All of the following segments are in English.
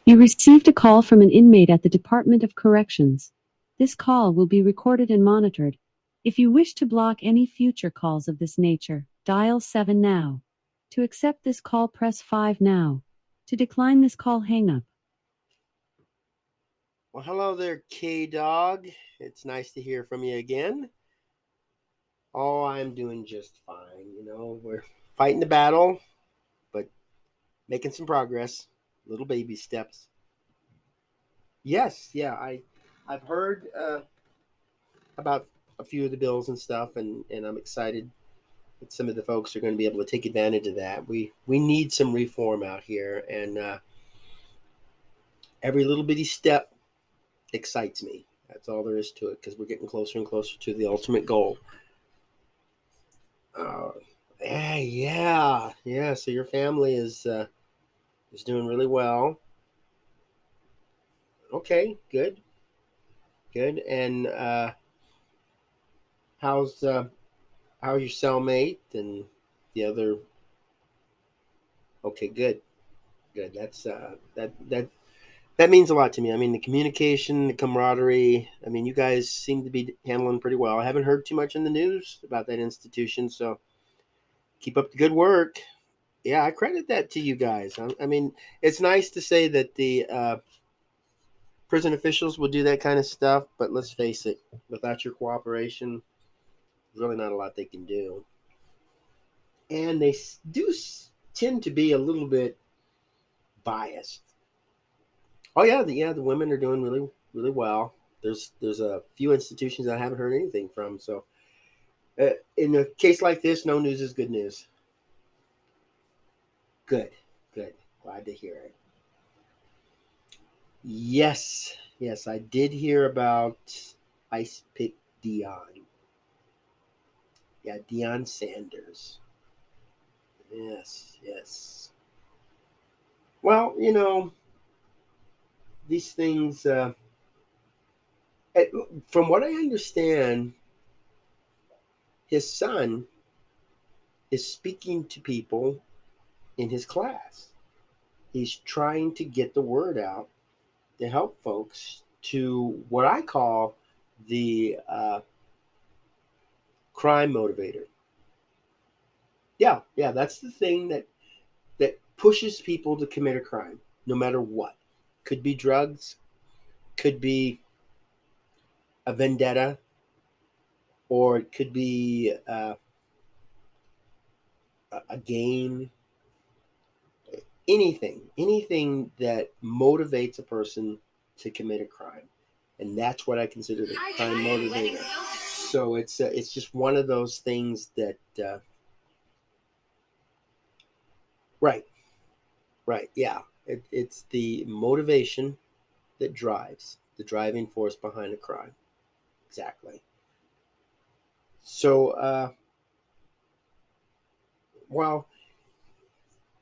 You received a call from an inmate at the Department of Corrections. This call will be recorded and monitored. If you wish to block any future calls of this nature, dial 7 now. To accept this call, press 5 now. To decline this call, hang up. Well, hello there, K-Dog. It's nice to hear from you again. Oh, I'm doing just fine. We're fighting the battle, but making some progress. Little baby steps. Yes, yeah, I've heard about a few of the bills and stuff, and I'm excited that some of the folks are going to be able to take advantage of that. We need some reform out here, and every little bitty step excites me. That's all there is to it, because we're getting closer and closer to the ultimate goal. Uh, yeah. So your family is doing really well. Okay, good. And how's how's your cellmate and the other? Okay, good. That means a lot to me. I mean, the communication, the camaraderie. I mean, you guys seem to be handling pretty well. I haven't heard too much in the news about that institution, so keep up the good work. Yeah, I credit that to you guys. I mean, it's nice to say that the prison officials will do that kind of stuff, but let's face it, without your cooperation, there's really not a lot they can do. And they do tend to be a little bit biased. Oh yeah, the women are doing really well. There's a few institutions I haven't heard anything from. So in a case like this, no news is good news. Good, good. Glad to hear it. Yes, I did hear about Ice Pick Dion. Yeah, Dion Sanders. Yes. Well, these things. From what I understand, his son is speaking to people in his class. He's trying to get the word out to help folks to what I call the crime motivator. Yeah, that's the thing that pushes people to commit a crime, no matter what. Could be drugs, could be a vendetta, or it could be a game. Anything that motivates a person to commit a crime, and that's what I consider the crime motivator. So it's just one of those things that right, right, yeah. It's the motivation that drives the driving force behind a crime. Exactly. So, well,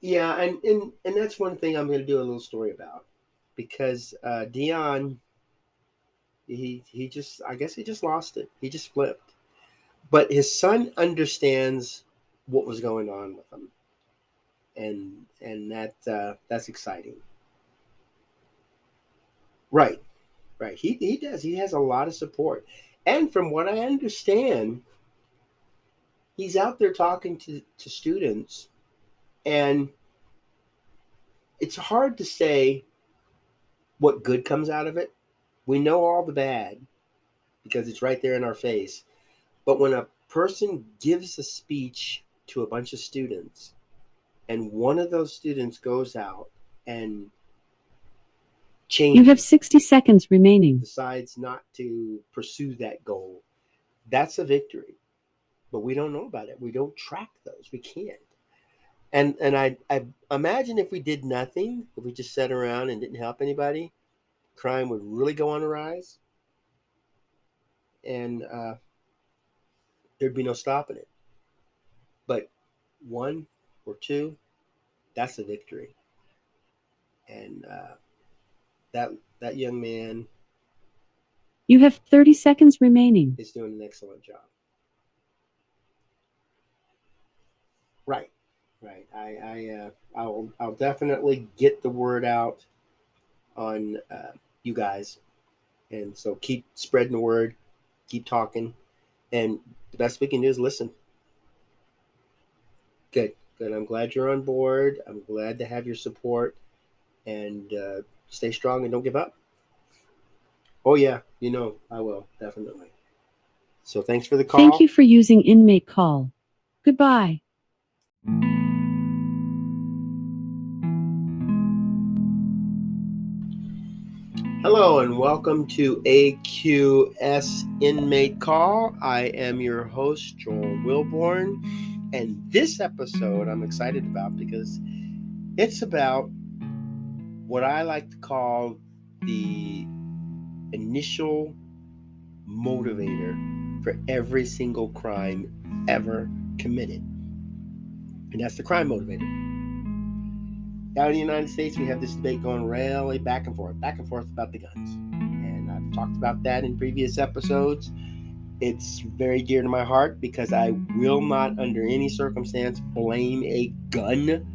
yeah, and that's one thing I'm going to do a little story about, because Dion, he just, I guess he just lost it. He just flipped. But his son understands what was going on with him, and that's exciting. Right, right. He does. He has a lot of support, and from what I understand, he's out there talking to students, and it's hard to say what good comes out of it. We know all the bad because it's right there in our face. But when a person gives a speech to a bunch of students, and one of those students goes out and You have changes, 60 seconds remaining. decides not to pursue that goal, that's a victory. But we don't know about it. We don't track those. We can't. And I imagine if we did nothing, if we just sat around and didn't help anybody, crime would really go on a rise, and there'd be no stopping it. But one or two, that's a victory. And that that young man You have 30 seconds remaining. is doing an excellent job. Right, right. I'll definitely get the word out on you guys. And so keep spreading the word, keep talking, and the best we can do is listen. Good, good. I'm glad you're on board. I'm glad to have your support, and stay strong and don't give up. Oh yeah, I will definitely. So thanks for the Thank call. you for using inmate call. Goodbye. Hello and welcome to AQS Inmate Call. I am your host, Joel Wilborn, and this episode I'm excited about because it's about what I like to call the initial motivator for every single crime ever committed, and that's the crime motivator. Down in the United States, we have this debate going really back and forth about the guns. And I've talked about that in previous episodes. It's very dear to my heart because I will not, under any circumstance, blame a gun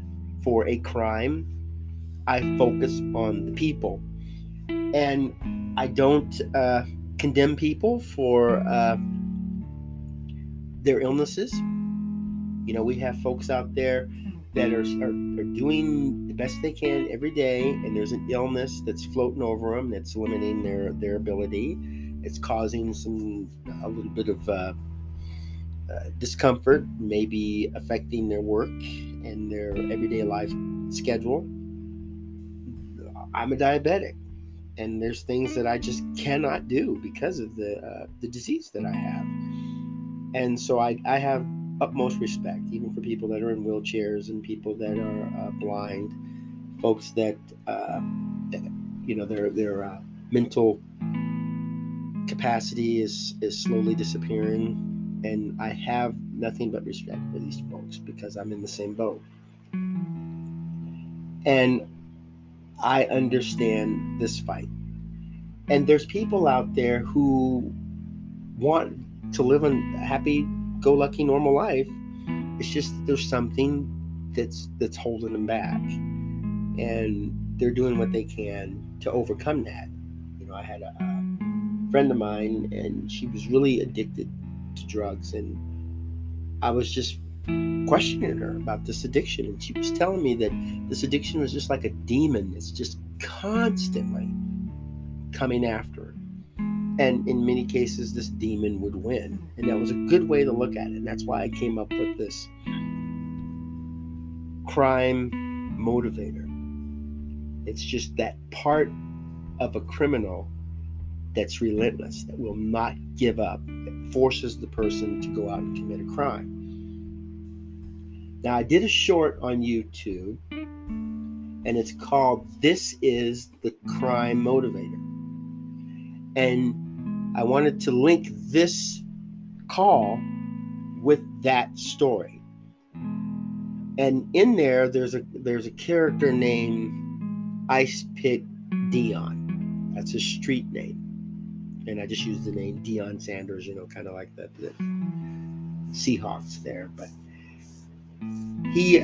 for a crime. I focus on the people. And I don't condemn people for their illnesses. We have folks out there that are doing the best they can every day, and there's an illness that's floating over them that's limiting their ability. It's causing a little bit of discomfort, maybe affecting their work and their everyday life schedule. I'm a diabetic, and there's things that I just cannot do because of the disease that I have. And so I have utmost respect, even for people that are in wheelchairs and people that are blind, folks that their mental capacity is slowly disappearing, and I have nothing but respect for these folks because I'm in the same boat, and I understand this fight. And there's people out there who want to live a happy-go-lucky normal life. It's just there's something that's holding them back, and they're doing what they can to overcome that. I had a friend of mine, and she was really addicted to drugs, and I was just questioning her about this addiction, and she was telling me that this addiction was just like a demon. It's just constantly coming after her. And in many cases, this demon would win. And that was a good way to look at it. And that's why I came up with this crime motivator. It's just that part of a criminal that's relentless, that will not give up, that forces the person to go out and commit a crime. Now, I did a short on YouTube, and it's called This is the Crime Motivator. And I wanted to link this call with that story. And in there's a character named Ice Pick Dion. That's his street name. And I just used the name Deion Sanders, kind of like the Seahawks there. But he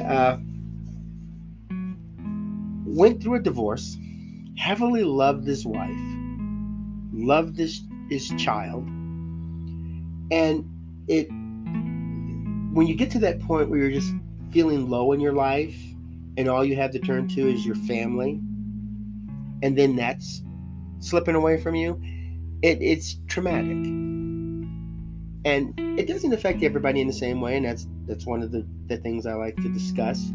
went through a divorce, heavily loved his wife, loved his child. And when you get to that point where you're just feeling low in your life and all you have to turn to is your family, and then that's slipping away from you, it's traumatic. And it doesn't affect everybody in the same way, and that's one of the things I like to discuss.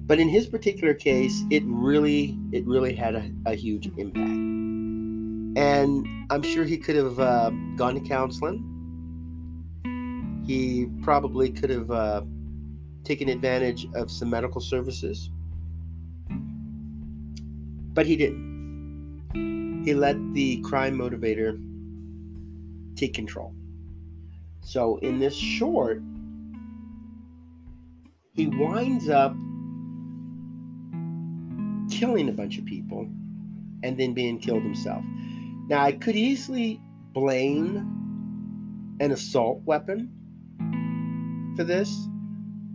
But in his particular case, it really had a huge impact. And I'm sure he could have gone to counseling. He probably could have taken advantage of some medical services. But he didn't. He let the crime motivator take control. So in this short, he winds up killing a bunch of people and then being killed himself. Now, I could easily blame an assault weapon for this,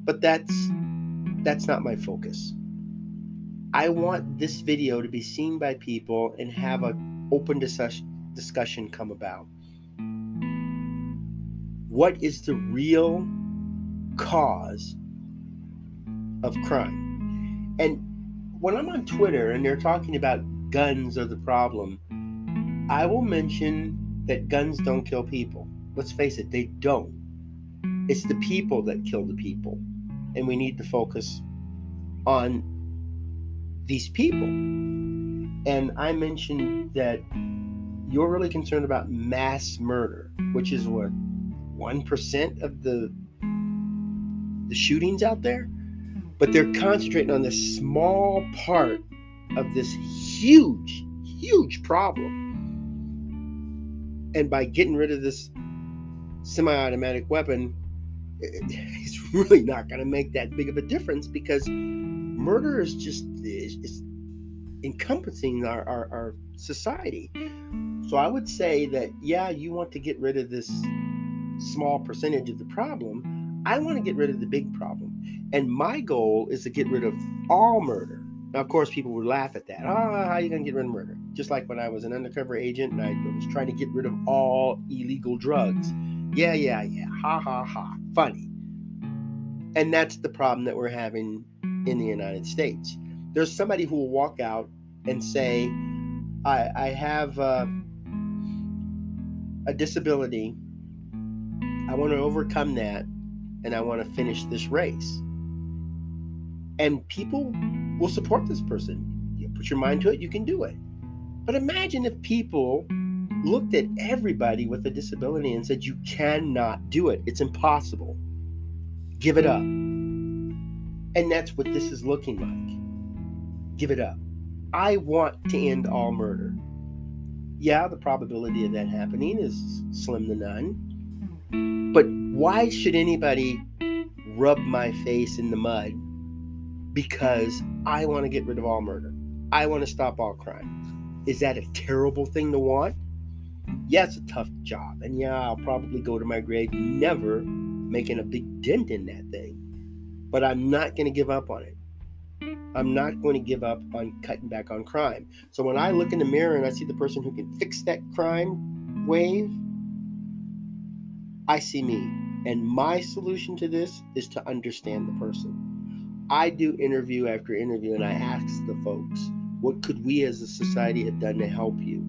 but that's not my focus. I want this video to be seen by people and have an open discussion come about. What is the real cause of crime? And when I'm on Twitter and they're talking about guns are the problem, I will mention that guns don't kill people. Let's face it, they don't. It's the people that kill the people. And we need to focus on these people. And I mentioned that you're really concerned about mass murder, which is what, 1% of the shootings out there? But they're concentrating on this small part of this huge, huge problem. And by getting rid of this semi-automatic weapon, it's really not going to make that big of a difference, because murder is just is encompassing our society. So I would say that, yeah, you want to get rid of this small percentage of the problem. I want to get rid of the big problem. And my goal is to get rid of all murder. Now, of course, people would laugh at that. Oh, how are you going to get rid of murder? Just like when I was an undercover agent and I was trying to get rid of all illegal drugs. Yeah. Ha, ha, ha. Funny. And that's the problem that we're having in the United States. There's somebody who will walk out and say, I have a disability. I want to overcome that, and I want to finish this race. And people will support this person. You put your mind to it, you can do it. But imagine if people looked at everybody with a disability and said, you cannot do it. It's impossible. Give it up. And that's what this is looking like. Give it up. I want to end all murder. Yeah, the probability of that happening is slim to none. But why should anybody rub my face in the mud because I want to get rid of all murder? I want to stop all crime. Is that a terrible thing to want? Yeah, it's a tough job. And yeah, I'll probably go to my grave never making a big dent in that thing. But I'm not going to give up on it. I'm not going to give up on cutting back on crime. So when I look in the mirror and I see the person who can fix that crime wave, I see me. And my solution to this is to understand the person. I do interview after interview and I ask the folks, what could we as a society have done to help you?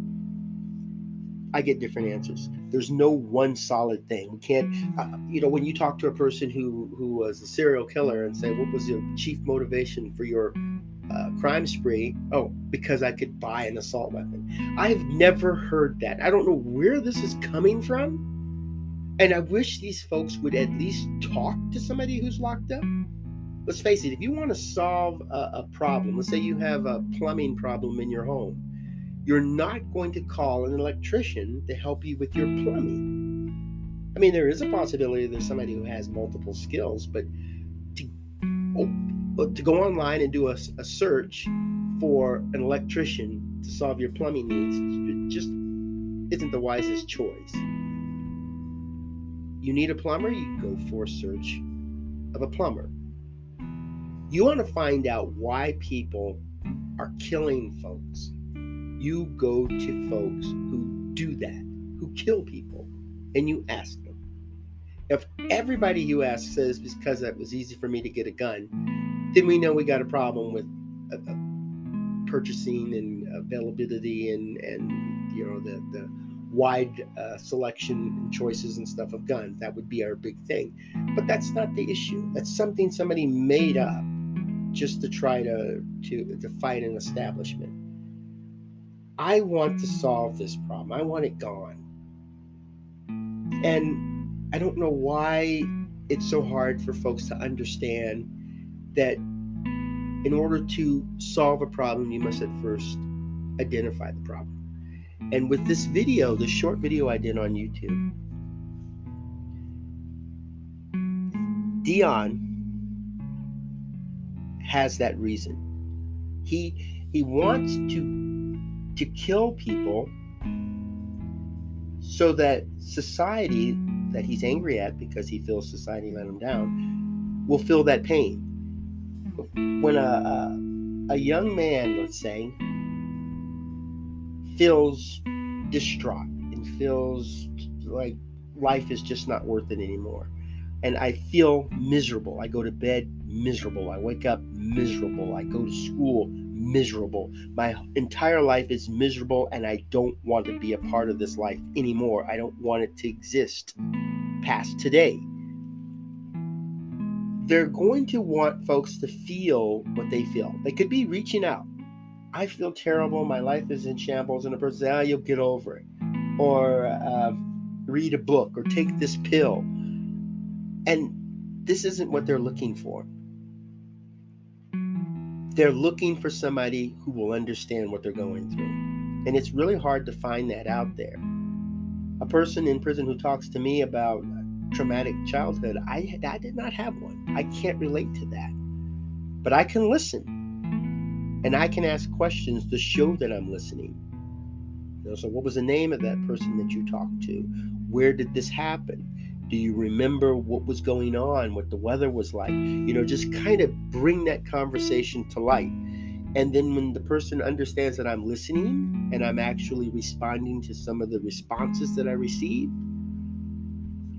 I get different answers. There's no one solid thing. We can't, when you talk to a person who was a serial killer and say, what was your chief motivation for your crime spree? Oh, because I could buy an assault weapon. I've never heard that. I don't know where this is coming from. And I wish these folks would at least talk to somebody who's locked up. Let's face it, if you want to solve a problem, let's say you have a plumbing problem in your home, you're not going to call an electrician to help you with your plumbing. I mean, there is a possibility there's somebody who has multiple skills, but to go online and do a search for an electrician to solve your plumbing needs just isn't the wisest choice. You need a plumber, you go for a search of a plumber. You want to find out why people are killing folks. You go to folks who do that, who kill people, and you ask them. If everybody you ask says because it was easy for me to get a gun, then we know we got a problem with purchasing and availability and the wide selection and choices and stuff of guns. That would be our big thing. But that's not the issue. That's something somebody made up just to try to fight an establishment. I want to solve this problem. I want it gone. And I don't know why it's so hard for folks to understand that in order to solve a problem, you must at first identify the problem. And with this video, the short video I did on YouTube, Dion has that reason. He wants to kill people so that society that he's angry at because he feels society let him down will feel that pain. When a young man, let's say, feels distraught and feels like life is just not worth it anymore. And I feel miserable. I go to bed miserable. I wake up miserable. I go to school miserable. My entire life is miserable, and I don't want to be a part of this life anymore. I don't want it to exist past today. They're going to want folks to feel what they feel. They could be reaching out. I feel terrible. My life is in shambles. And the person says, you'll get over it. Or read a book or take this pill. And this isn't what they're looking for. They're looking for somebody who will understand what they're going through. And it's really hard to find that out there. A person in prison who talks to me about traumatic childhood, I did not have one. I can't relate to that. But I can listen. And I can ask questions to show that I'm listening. So what was the name of that person that you talked to? Where did this happen? Do you remember what was going on, what the weather was like? Just kind of bring that conversation to light. And then when the person understands that I'm listening and I'm actually responding to some of the responses that I receive,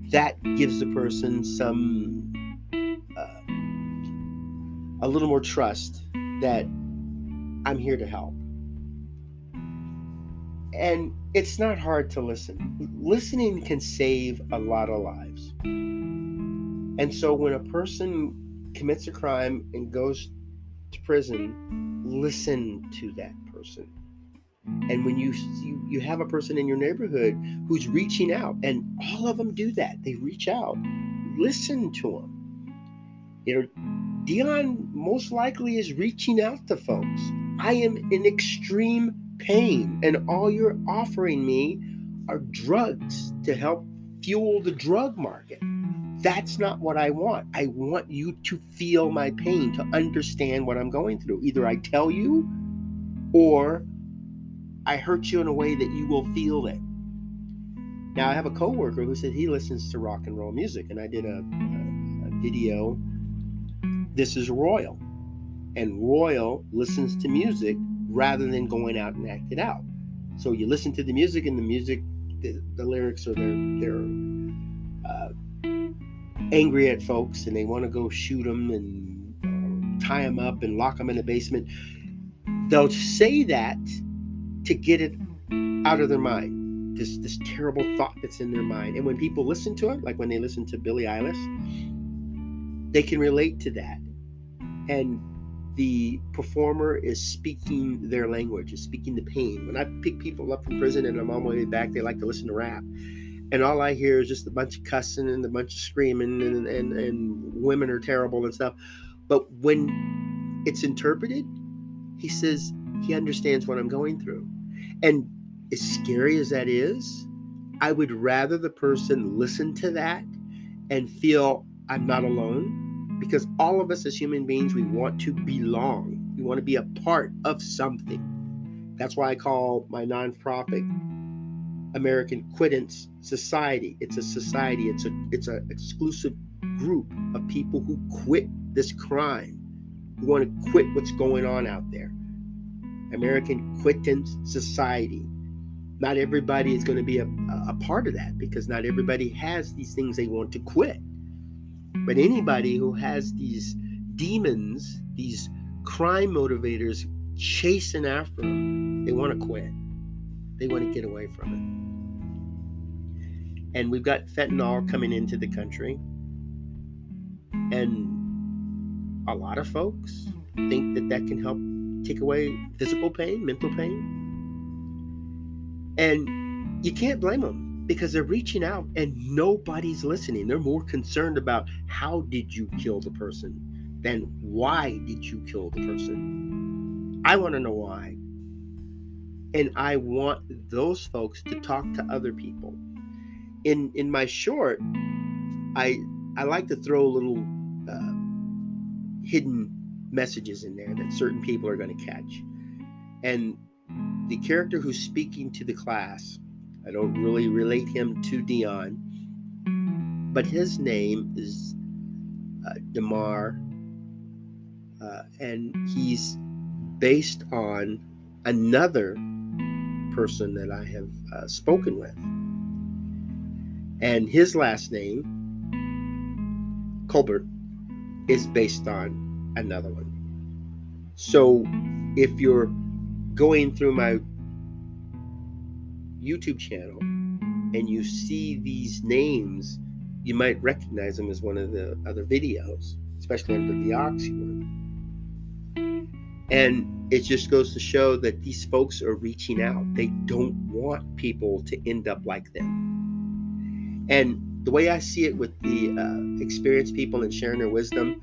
that gives the person a little more trust that I'm here to help. And it's not hard to listen. Listening can save a lot of lives. And so when a person commits a crime and goes to prison, listen to that person. And when you have a person in your neighborhood who's reaching out, and all of them do that, they reach out, listen to them. Dion most likely is reaching out to folks. I am in extreme pain, and all you're offering me are drugs to help fuel the drug market. That's not what I want. I want you to feel my pain, to understand what I'm going through. Either I tell you, or I hurt you in a way that you will feel it. Now, I have a coworker who said he listens to rock and roll music, and I did a video. This is Royal, and Royal listens to music rather than going out and act it out. So you listen to the music, and the lyrics are they're angry at folks, and they want to go shoot them and tie them up and lock them in the basement. They'll say that to get it out of their mind, this terrible thought that's in their mind. And when people listen to it, like when they listen to Billie Eilish, they can relate to that. And the performer is speaking their language, is speaking the pain. When I pick people up from prison and I'm on my way back, they like to listen to rap. And all I hear is just a bunch of cussing and a bunch of screaming, and women are terrible and stuff. But when it's interpreted, he says he understands what I'm going through. And as scary as that is, I would rather the person listen to that and feel I'm not alone, because all of us as human beings, we want to belong. We want to be a part of something. That's why I call my nonprofit American Quittance Society. It's a society. It's an exclusive group of people who quit this crime, who want to quit what's going on out there. American Quittance Society. Not everybody is going to be a part of that, because not everybody has these things they want to quit. But anybody who has these demons, these crime motivators chasing after them, they want to quit. They want to get away from it. And we've got fentanyl coming into the country. And a lot of folks think that can help take away physical pain, mental pain. And you can't blame them, because they're reaching out and nobody's listening. They're more concerned about how did you kill the person than why did you kill the person. I want to know why. And I want those folks to talk to other people. In my short, I like to throw little hidden messages in there that certain people are going to catch. And the character who's speaking to the class, I don't really relate him to Dion, but his name is Damar, and he's based on another person that I have spoken with. And his last name, Colbert, is based on another one. So if you're going through my YouTube channel and you see these names, you might recognize them as one of the other videos, especially under the Oxy one. And it just goes to show that these folks are reaching out. They don't want people to end up like them. And the way I see it with the experienced people and sharing their wisdom,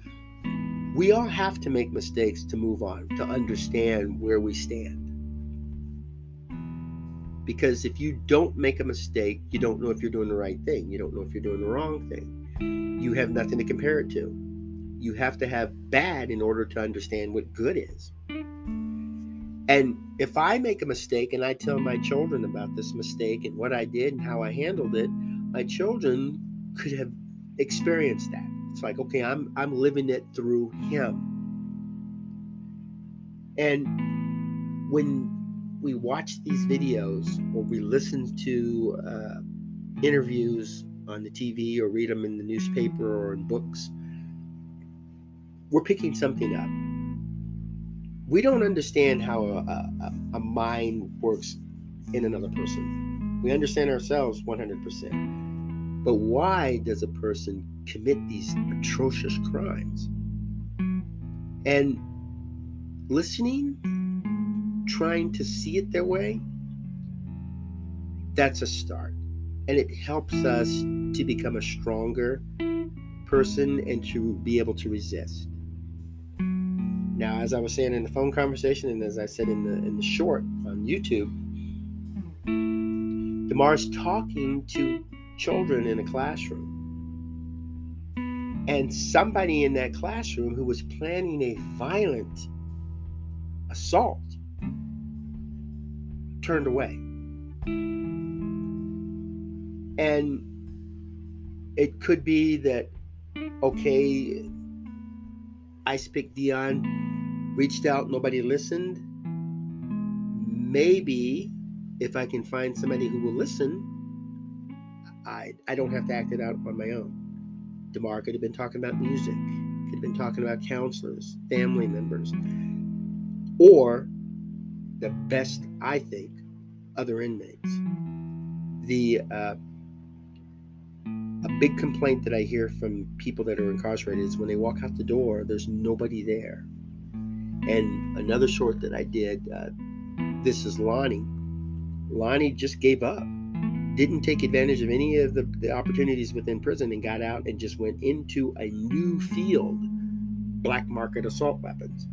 we all have to make mistakes to move on, to understand where we stand. Because if you don't make a mistake, you don't know if you're doing the right thing. You don't know if you're doing the wrong thing. You have nothing to compare it to. You have to have bad in order to understand what good is. And if I make a mistake and I tell my children about this mistake and what I did and how I handled it, my children could have experienced that. It's like, okay, I'm living it through him. And when we watch these videos or we listen to interviews on the TV or read them in the newspaper or in books, we're picking something up. We don't understand how a mind works in another person. We understand ourselves 100%. But why does a person commit these atrocious crimes? And listening, trying to see it their way, that's a start. And it helps us to become a stronger person and to be able to resist. Now, as I was saying in the phone conversation, and as I said in the short on YouTube, DeMar's talking to children in a classroom. And somebody in that classroom who was planning a violent assault turned away. And it could be that, okay, Ice Pick Dion reached out, nobody listened. Maybe if I can find somebody who will listen, I don't have to act it out on my own. DeMar could have been talking about music, could have been talking about counselors, family members, or the best, I think, other inmates. A big complaint that I hear from people that are incarcerated is when they walk out the door, there's nobody there. And another short that I did, this is Lonnie. Lonnie just gave up, didn't take advantage of any of the opportunities within prison and got out and just went into a new field, black market assault weapons.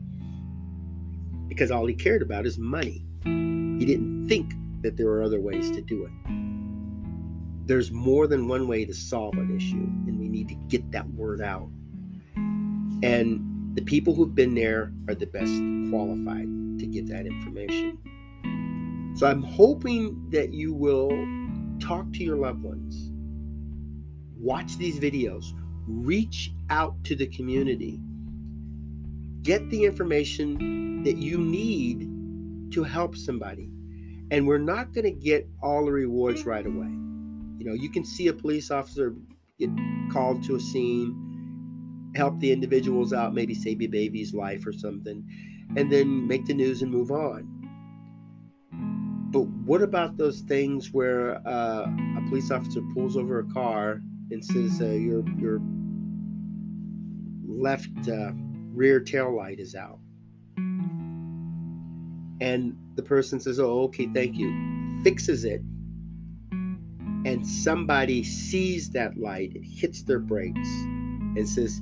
Because all he cared about is money. He didn't think that there were other ways to do it. There's more than one way to solve an issue, and we need to get that word out. And the people who've been there are the best qualified to give that information. So I'm hoping that you will talk to your loved ones, watch these videos, reach out to the community, get the information that you need to help somebody. And we're not going to get all the rewards right away. You know, you can see a police officer get called to a scene, help the individuals out, maybe save a baby's life or something, and then make the news and move on. But what about those things where a police officer pulls over a car and says your left rear tail light is out? And the person says, oh, okay, thank you. Fixes it. And somebody sees that light, it hits their brakes and says,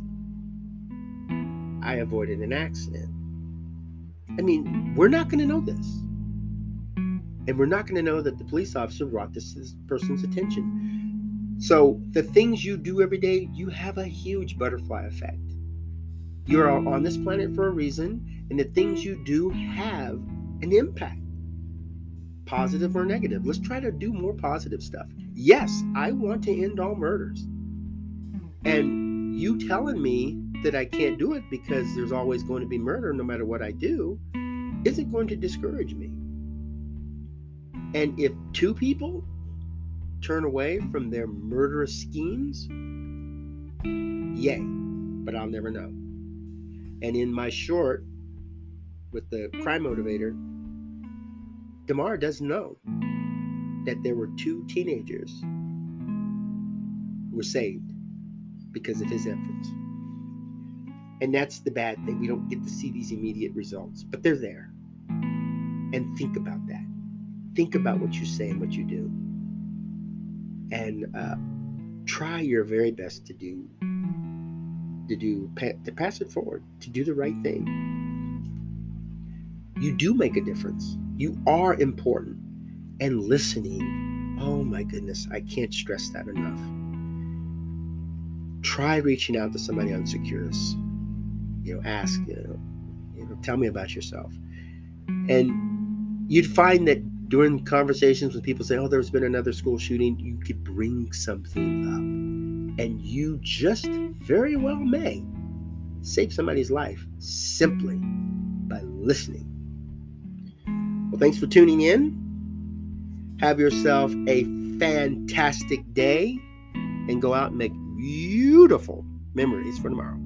I avoided an accident. I mean, we're not going to know this. And we're not going to know that the police officer brought this to this person's attention. So the things you do every day, you have a huge butterfly effect. You're on this planet for a reason, and the things you do have an impact, positive or negative. Let's try to do more positive stuff. Yes, I want to end all murders. And you telling me that I can't do it because there's always going to be murder no matter what I do, isn't going to discourage me. And if 2 people turn away from their murderous schemes, yay, but I'll never know. And in my short with the Crime Motivator, Damar does know that there were 2 teenagers who were saved because of his efforts. And that's the bad thing. We don't get to see these immediate results, but they're there. And think about that. Think about what you say and what you do. And try your very best to pass it forward, to do the right thing. You do make a difference. You are important. And listening, oh my goodness, I can't stress that enough. Try reaching out to somebody on Securus. Ask, tell me about yourself. And you'd find that during conversations when people say, oh, there's been another school shooting, you could bring something up. And you just very well may save somebody's life simply by listening. Well, thanks for tuning in. Have yourself a fantastic day and go out and make beautiful memories for tomorrow.